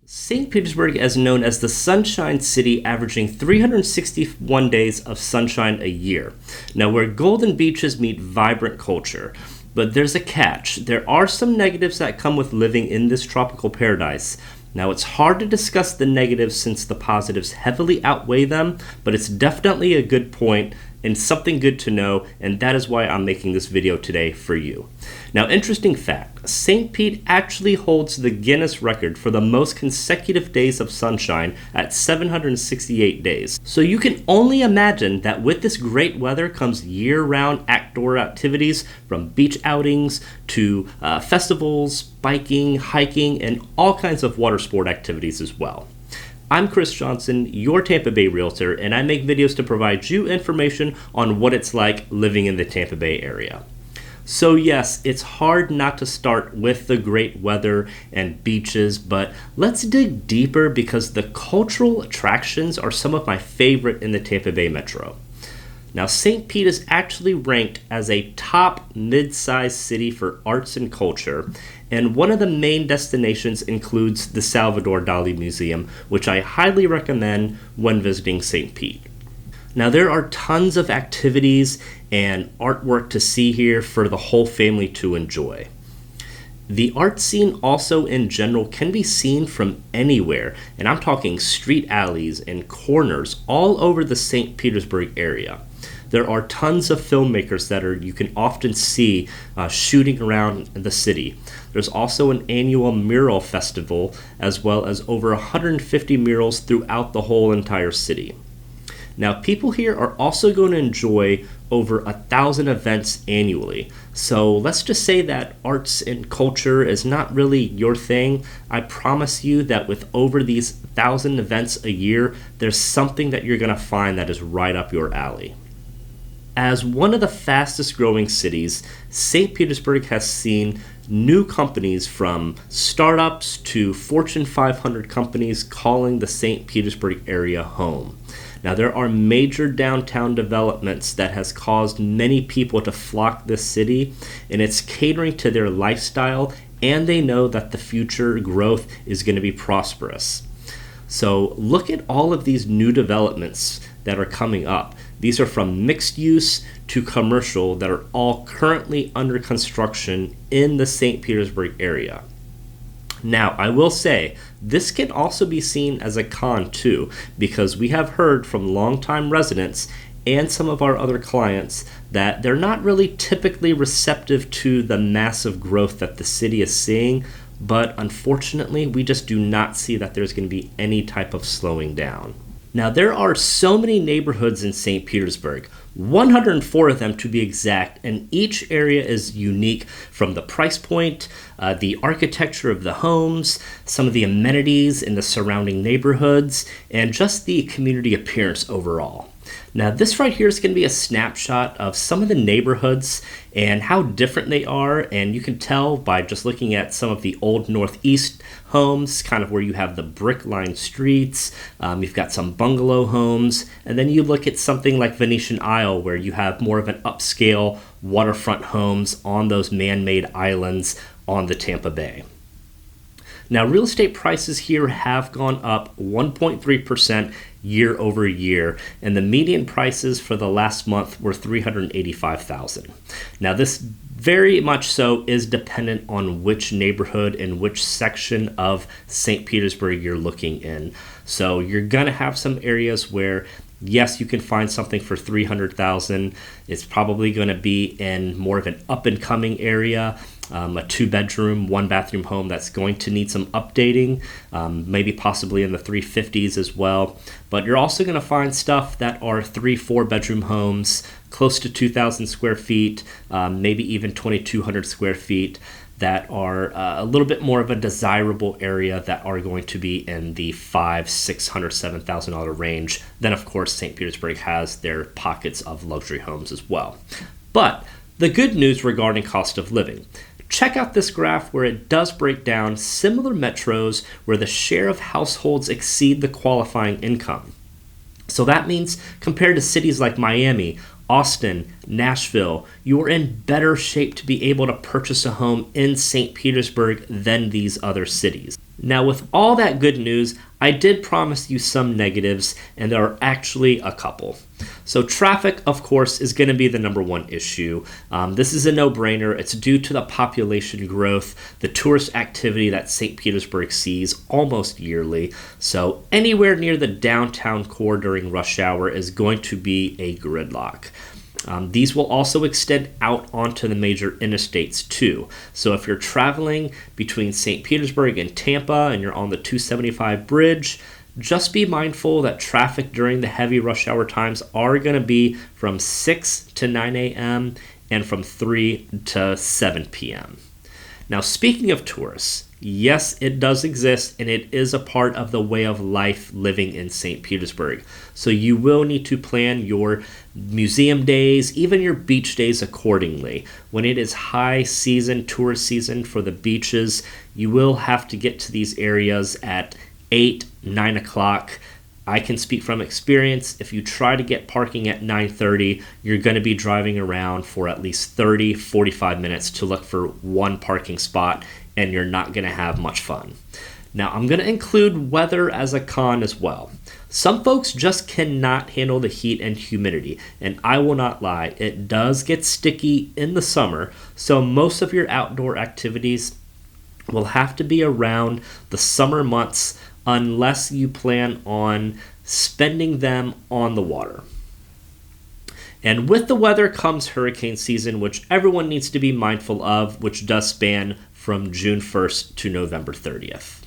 St. Petersburg is known as the Sunshine City, averaging 361 days of sunshine a year. Now, where golden beaches meet vibrant culture. But there's a catch. There are some negatives that come with living in this tropical paradise. Now, it's hard to discuss the negatives since the positives heavily outweigh them, but it's definitely a good point and something good to know, and that is why I'm making this video today for you. Now, interesting fact, St. Pete actually holds the Guinness record for the most consecutive days of sunshine at 768 days. So you can only imagine that with this great weather comes year-round outdoor activities, from beach outings to festivals, biking, hiking, and all kinds of water sport activities as well. I'm Chris Johnson, your Tampa Bay realtor, and I make videos to provide you information on what it's like living in the Tampa Bay area. So yes, it's hard not to start with the great weather and beaches, but let's dig deeper because the cultural attractions are some of my favorite in the Tampa Bay metro. Now, St. Pete is actually ranked as a top mid-sized city for arts and culture, and one of the main destinations includes the Salvador Dali Museum, which I highly recommend when visiting St. Pete. Now, there are tons of activities and artwork to see here for the whole family to enjoy. The art scene also in general can be seen from anywhere, and I'm talking street alleys and corners all over the St. Petersburg area. There are tons of filmmakers that you can often see shooting around the city. There's also an annual mural festival, as well as over 150 murals throughout the whole entire city. Now, people here are also going to enjoy over 1,000 events annually. So let's just say that arts and culture is not really your thing. I promise you that with over these 1,000 events a year, there's something that you're going to find that is right up your alley. As one of the fastest growing cities, St. Petersburg has seen new companies from startups to Fortune 500 companies calling the St. Petersburg area home. Now, there are major downtown developments that has caused many people to flock this city, and it's catering to their lifestyle, and they know that the future growth is going to be prosperous. So look at all of these new developments that are coming up. These are from mixed use to commercial that are all currently under construction in the St. Petersburg area. Now, I will say, this can also be seen as a con too, because we have heard from longtime residents and some of our other clients that they're not really typically receptive to the massive growth that the city is seeing, but unfortunately, we just do not see that there's going to be any type of slowing down. Now, there are so many neighborhoods in St. Petersburg, 104 of them to be exact, and each area is unique from the price point, the architecture of the homes, some of the amenities in the surrounding neighborhoods, and just the community appearance overall. Now, this right here is going to be a snapshot of some of the neighborhoods and how different they are, and you can tell by just looking at some of the old Northeast homes, kind of where you have the brick-lined streets, you've got some bungalow homes, and then you look at something like Venetian Isle, where you have more of an upscale waterfront homes on those man-made islands on the Tampa Bay. Now, real estate prices here have gone up 1.3% year over year, and the median prices for the last month were $385,000. Now, this very much so is dependent on which neighborhood and which section of St. Petersburg you're looking in. So you're going to have some areas where, yes, you can find something for $300,000. It's probably going to be in more of an up-and-coming area, a 2-bedroom, 1-bathroom home that's going to need some updating, maybe possibly in the 350s as well. But you're also going to find stuff that are 3-4-bedroom homes, close to 2,000 square feet, maybe even 2,200 square feet, that are a little bit more of a desirable area that are going to be in the $500,000, $600,000, $7,000 range. Then, of course, St. Petersburg has their pockets of luxury homes as well. But the good news regarding cost of living. Check out this graph where it does break down similar metros where the share of households exceed the qualifying income. So that means compared to cities like Miami, Austin, Nashville, you are in better shape to be able to purchase a home in St. Petersburg than these other cities. Now, with all that good news, I did promise you some negatives, and there are actually a couple. So traffic, of course, is going to be the number one issue. This is a no-brainer. It's due to the population growth, the tourist activity that St. Petersburg sees almost yearly. So anywhere near the downtown core during rush hour is going to be a gridlock. These will also extend out onto the major interstates too. So if you're traveling between St. Petersburg and Tampa and you're on the 275 bridge, just be mindful that traffic during the heavy rush hour times are going to be from 6 to 9 a.m. and from 3 to 7 p.m. Now, speaking of tourists, yes, it does exist, and it is a part of the way of life living in St. Petersburg. So you will need to plan your museum days, even your beach days accordingly. When it is high season, tourist season for the beaches, you will have to get to these areas at 8, 9 o'clock. I can speak from experience. If you try to get parking at 9:30, you're going to be driving around for at least 30, 45 minutes to look for one parking spot, and you're not going to have much fun. Now, I'm going to include weather as a con as well. Some folks just cannot handle the heat and humidity, and I will not lie, it does get sticky in the summer, so most of your outdoor activities will have to be around the summer months unless you plan on spending them on the water. And with the weather comes hurricane season, which everyone needs to be mindful of, which does span from June 1st to November 30th.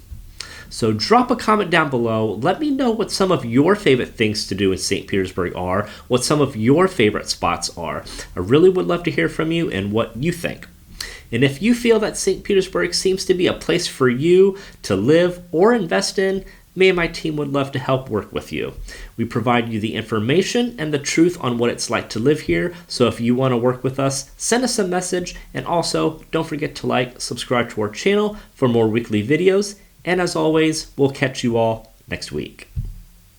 So drop a comment down below. Let me know what some of your favorite things to do in St. Petersburg are, what some of your favorite spots are. I really would love to hear from you and what you think. And if you feel that St. Petersburg seems to be a place for you to live or invest in, me and my team would love to help work with you. We provide you the information and the truth on what it's like to live here. So if you want to work with us, send us a message. And also, don't forget to like, subscribe to our channel for more weekly videos. And as always, we'll catch you all next week.